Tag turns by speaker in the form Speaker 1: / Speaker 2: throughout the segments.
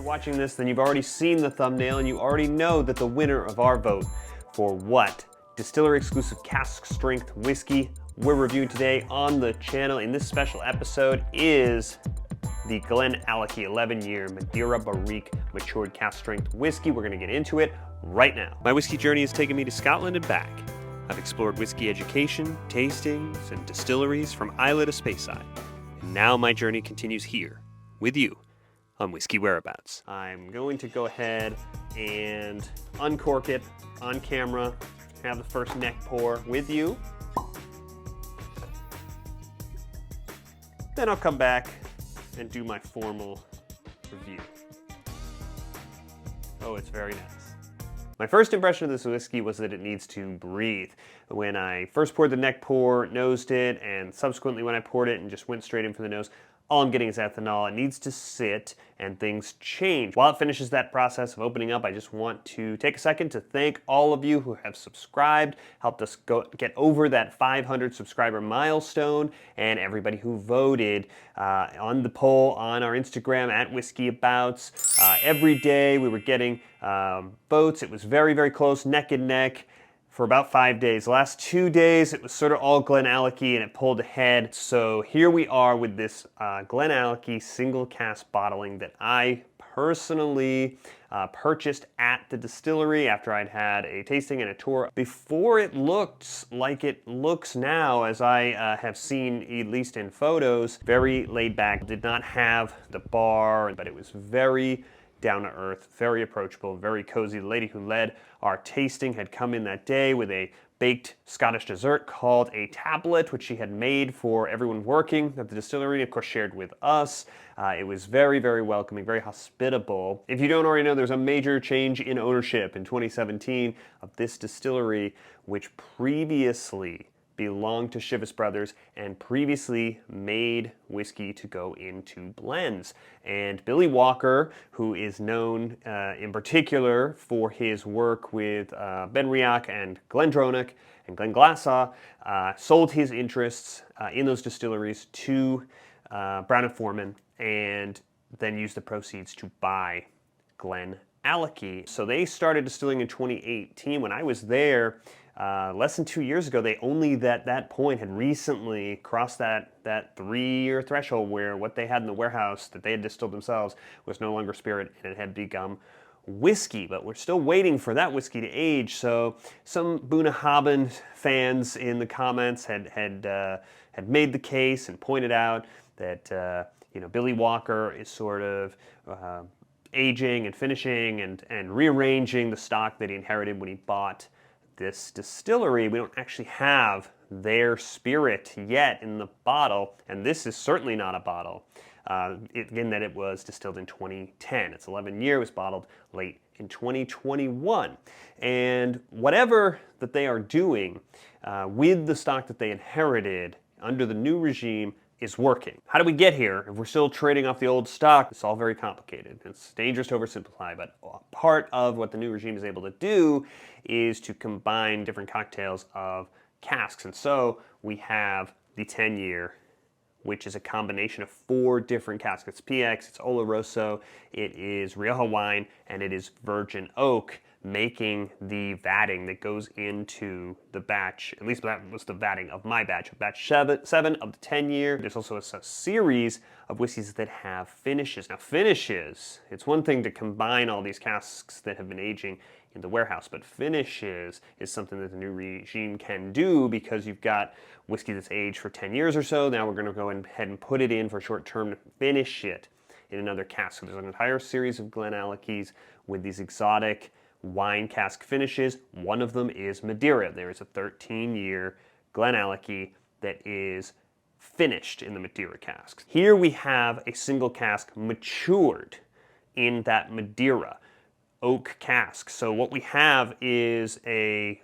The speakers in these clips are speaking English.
Speaker 1: you're watching this, then you've already seen the thumbnail and you already know that the winner of our vote for what distillery exclusive cask strength whiskey we're reviewing today on the channel in this special episode is the GlenAllachie 11-year Madeira Barrique matured cask strength whiskey. We're going to get into it right now. My whiskey journey has taken me to Scotland and back. I've explored whiskey education, tastings, and distilleries from Islay to Speyside. And now my journey continues here with you on Whiskey Whereabouts. I'm going to go ahead and uncork it on camera, have the first neck pour with you. Then I'll come back and do my formal review. Oh, it's very nice. My first impression of this whiskey was that it needs to breathe. When I first poured the neck pour, nosed it, and subsequently when I poured it and just went straight in for the nose, all I'm getting is ethanol. It needs to sit and things change. While it finishes that process of opening up, I just want to take a second to thank all of you who have subscribed, helped us get over that 500 subscriber milestone, and everybody who voted on the poll on our Instagram at WhiskeyAbouts. Every day we were getting votes. It was very, very close, neck and neck, for about 5 days. The last 2 days, it was sort of all GlenAllachie and it pulled ahead. So here we are with this GlenAllachie single cask bottling that I personally purchased at the distillery after I'd had a tasting and a tour. Before it looked like it looks now, as I have seen at least in photos, very laid back. Did not have the bar, but it was very down to earth, very approachable, very cozy. The lady who led our tasting had come in that day with a baked Scottish dessert called a tablet, which she had made for everyone working at the distillery, of course shared with us. It was very, very welcoming, very hospitable. If you don't already know, there's a major change in ownership in 2017 of this distillery, which previously belonged to Chivas Brothers and previously made whiskey to go into blends. And Billy Walker, who is known in particular for his work with Benriach and Glendronach and Glenglassaugh, sold his interests in those distilleries to Brown & Forman and then used the proceeds to buy GlenAllachie. So they started distilling in 2018. When I was there, less than 2 years ago, they only at that point had recently crossed that 3-year threshold where what they had in the warehouse that they had distilled themselves was no longer spirit and it had become whiskey. But we're still waiting for that whiskey to age. So some Bunnahabhain fans in the comments had made the case and pointed out that Billy Walker is sort of aging and finishing and rearranging the stock that he inherited when he bought this distillery. We don't actually have their spirit yet in the bottle, and this is certainly not a bottle, in that it was distilled in 2010. It's 11 years, it was bottled late in 2021. And whatever that they are doing with the stock that they inherited under the new regime is working. How do we get here if we're still trading off the old stock? It's all very complicated. It's dangerous to oversimplify, but part of what the new regime is able to do is to combine different cocktails of casks. And so we have the 10-year, which is a combination of 4 different casks. It's PX, it's Oloroso, it is Rioja wine, and it is virgin oak, making the vatting that goes into the batch. At least that was the vatting of my batch 7 of the 10-year. There's also a series of whiskeys that have finishes. Now finishes, it's one thing to combine all these casks that have been aging in the warehouse, but finishes is something that the new regime can do because you've got whiskey that's aged for 10 years or so. Now we're going to go ahead and put it in for a short term to finish it in another cask. So there's an entire series of GlenAllachies with these exotic wine cask finishes. One of them is Madeira. There is a 13-year GlenAllachie that is finished in the Madeira casks. Here we have a single cask matured in that Madeira oak cask. So what we have is a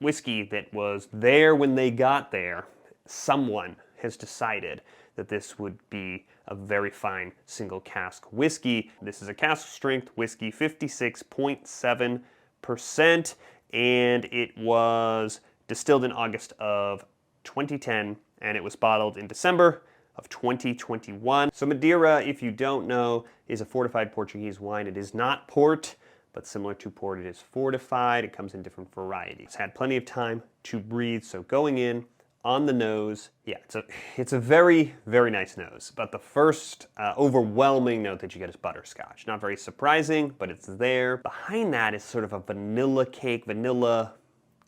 Speaker 1: whiskey that was there when they got there. Someone has decided that this would be a very fine single cask whiskey. This is a cask strength whiskey, 56.7%, and it was distilled in August of 2010, and it was bottled in December of 2021. So Madeira, if you don't know, is a fortified Portuguese wine. It is not port, but similar to port, it is fortified. It comes in different varieties. It's had plenty of time to breathe, so going in on the nose, yeah, it's a very, very nice nose. But the first overwhelming note that you get is butterscotch. Not very surprising, but it's there. Behind that is sort of a vanilla cake, vanilla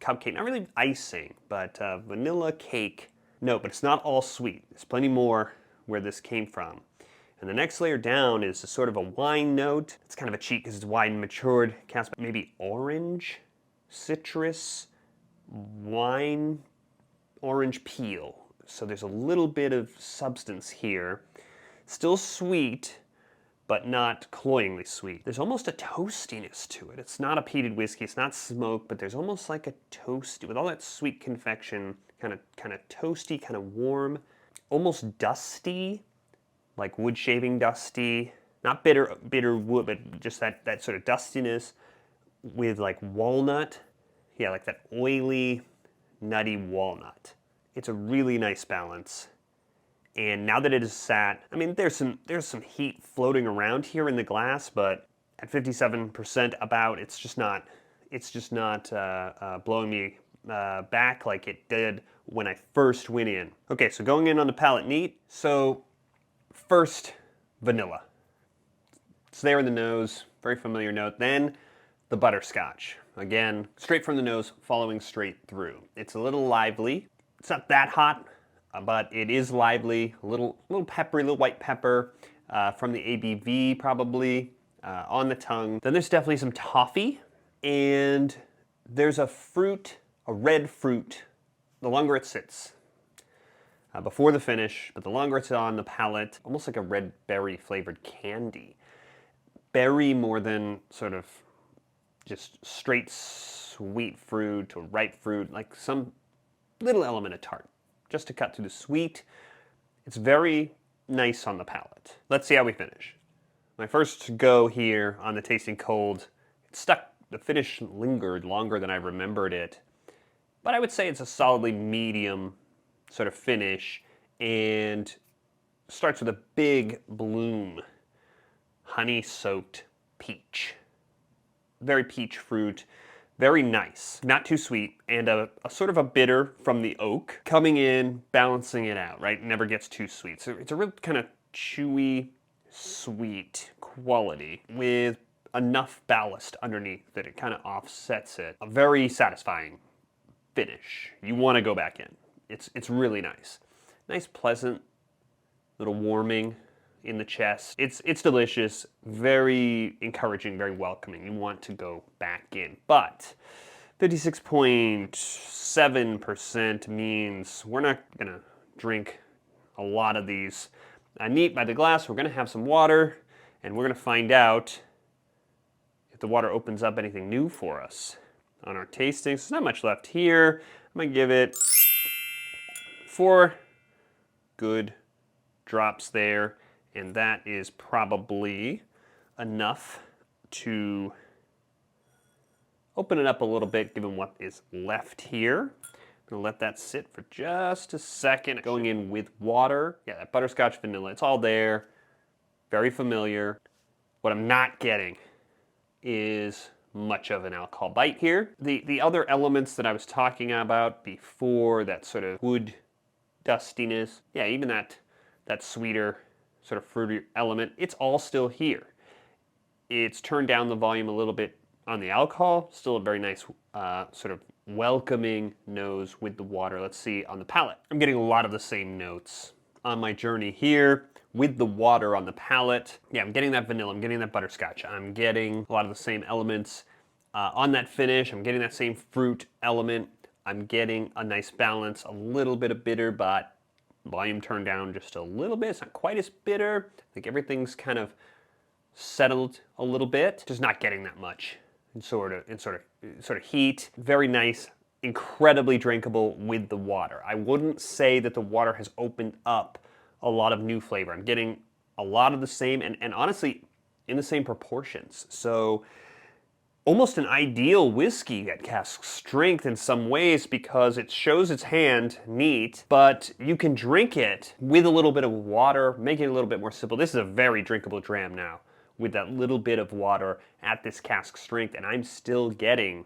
Speaker 1: cupcake, not really icing, but vanilla cake. No, but it's not all sweet. There's plenty more where this came from. And the next layer down is a sort of a wine note. It's kind of a cheat because it's wine matured, cask, maybe orange, citrus, wine, orange peel. So there's a little bit of substance here. Still sweet, but not cloyingly sweet. There's almost a toastiness to it. It's not a peated whiskey, it's not smoke, but there's almost like a toasty, with all that sweet confection, kind of toasty, kind of warm, almost dusty, like wood shaving dusty. Not bitter wood, but just that sort of dustiness with like walnut. Yeah, like that oily, nutty walnut. It's a really nice balance. And now that it is sat, I mean, there's some heat floating around here in the glass, but at 57% about, it's just not blowing me back like it did when I first went in. Okay, so going in on the palate neat. So first, vanilla. It's there in the nose, very familiar note. Then the butterscotch. Again, straight from the nose, following straight through. It's a little lively. It's not that hot, but it is lively, a little peppery, a little white pepper from the ABV probably on the tongue. Then there's definitely some toffee, and there's a fruit, a red fruit, the longer it sits. Before the finish, but the longer it's on the palate, almost like a red berry flavored candy. Berry more than sort of just straight sweet fruit or ripe fruit, like some little element of tart, just to cut through the sweet. It's very nice on the palate. Let's see how we finish. My first go here on the tasting cold, it stuck, the finish lingered longer than I remembered it, but I would say it's a solidly medium sort of finish, and starts with a big bloom, honey-soaked peach. Very peach fruit, very nice, not too sweet, and a sort of a bitter from the oak coming in, balancing it out, right? It never gets too sweet. So it's a real kind of chewy, sweet quality with enough ballast underneath that it kind of offsets it. A very satisfying finish. You want to go back in. It's really nice. Nice, pleasant, little warming in the chest. It's delicious, very encouraging, very welcoming. You want to go back in. But 56.7% means we're not gonna drink a lot of these neat by the glass. We're gonna have some water, and we're gonna find out if the water opens up anything new for us on our tastings. There's not much left here. I'm gonna give it 4 good drops there, and that is probably enough to open it up a little bit given what is left here. I'm gonna let that sit for just a second. Going in with water. Yeah, that butterscotch vanilla, it's all there. Very familiar. What I'm not getting is much of an alcohol bite here. The other elements that I was talking about before, that sort of wood dustiness, yeah, even that sweeter sort of fruity element, it's all still here. It's turned down the volume a little bit on the alcohol. Still a very nice sort of welcoming nose with the water. Let's see on the palate. I'm getting a lot of the same notes on my journey here with the water on the palate. Yeah, I'm getting that vanilla, I'm getting that butterscotch, I'm getting a lot of the same elements on that finish. I'm getting that same fruit element. I'm getting a nice balance, a little bit of bitter, but volume turned down just a little bit. It's not quite as bitter. I think everything's kind of settled a little bit. Just not getting that much in sort of heat. Very nice, incredibly drinkable with the water. I wouldn't say that the water has opened up a lot of new flavor. I'm getting a lot of the same, and honestly, in the same proportions. So almost an ideal whiskey at cask strength in some ways because it shows its hand neat, but you can drink it with a little bit of water, making it a little bit more simple. This is a very drinkable dram now with that little bit of water at this cask strength, and I'm still getting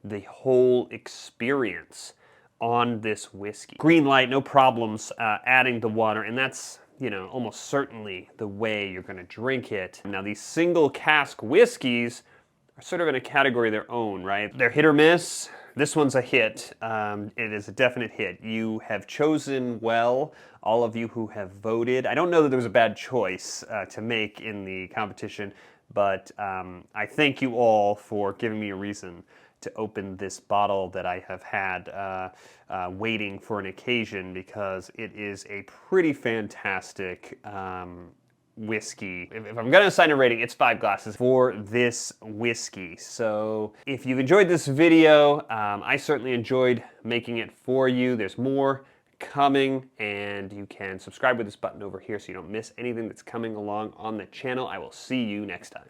Speaker 1: the whole experience on this whiskey. Green light, no problems adding the water, and that's, you know, almost certainly the way you're gonna drink it. Now these single cask whiskeys are sort of in a category of their own, right? They're hit or miss. This one's a hit. It is a definite hit. You have chosen well, all of you who have voted. I don't know that there was a bad choice to make in the competition, but I thank you all for giving me a reason to open this bottle that I have had waiting for an occasion, because it is a pretty fantastic whiskey. If I'm gonna assign a rating, it's 5 glasses for this whiskey. So if you've enjoyed this video, I certainly enjoyed making it for you. There's more coming, and you can subscribe with this button over here so you don't miss anything that's coming along on the channel. I will see you next time.